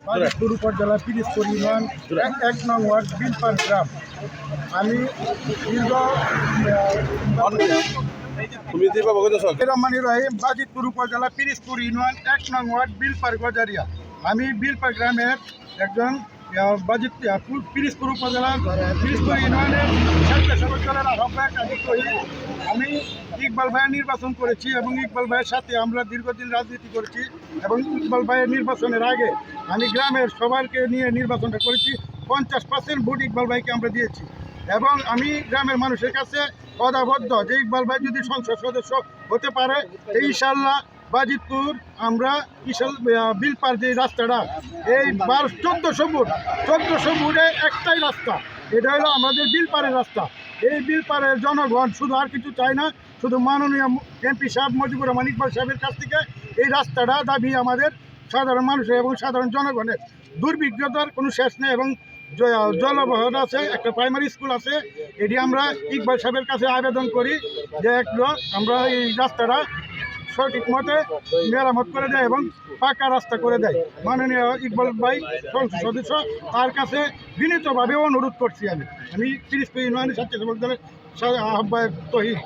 বাজিতপুর উপজেলা পিরিজপুর ইউনিয়ন ১ নং ওয়ার্ড বিলপাড় গ্রাম। আমি দীর্ঘ রহমানির রহিম, বাজিতপুর উপজেলা পিরিজপুর ইউনিয়ন ১ নং ওয়ার্ড বিলপাড় গজারিয়া। আমি বিলপাড় গ্রামের একজন পিরিজপুর উপজেলার পিরিজপুর ইউনিয়নের স্বেচ্ছাসেবক দলের আহ্বায়ক আমি কহি। আমি ইকবাল ভাইয়ের নির্বাচন করেছি এবং ইকবাল ভাইয়ের সাথে আমরা দীর্ঘদিন রাজনীতি করেছি এবং ইকবাল ভাইয়ের নির্বাচনের আগে আমি গ্রামের সবাইকে নিয়ে নির্বাচনটা করেছি। 50% ভোট ইকবাল ভাইকে আমরা দিয়েছি এবং আমি গ্রামের মানুষের কাছে কথাবদ্ধ যে ইকবাল ভাই যদি সংসদ সদস্য হতে পারে ইনশাল্লাহ বাজিতপুর আমরা বিলপাড় যে রাস্তাটা এই 1400 ফুটে একটাই রাস্তা, এটা হলো আমাদের বিলপাড়ের রাস্তা। এই বিলপাড়ের জনগণ শুধু আর কিছু চায় না, শুধু মাননীয় এমপি সাহেব মুজিবুর রহমান ইকবাল সাহেবের কাছ থেকে এই রাস্তাটা দাবি আমাদের সাধারণ মানুষের এবং সাধারণ জনগণের। দুর্ভিক্ষতার কোনো শেষ নেই এবং জলবহর আছে, একটা প্রাইমারি স্কুল আছে। এটি আমরা ইকবাল সাহেবের কাছে আবেদন করি যে একটু আমরা এই রাস্তাটা সঠিক মতে মেরামত করে দেয় এবং পাকা রাস্তা করে দেয়। মাননীয় ইকবাল ভাই সংসদ সদস্য, তার কাছে বিনীতভাবে অনুরোধ করছি। আমি পিরিজপুর ইউনিয়নের স্বেচ্ছাসেবক দলের আহ্বায়ক তহিদ।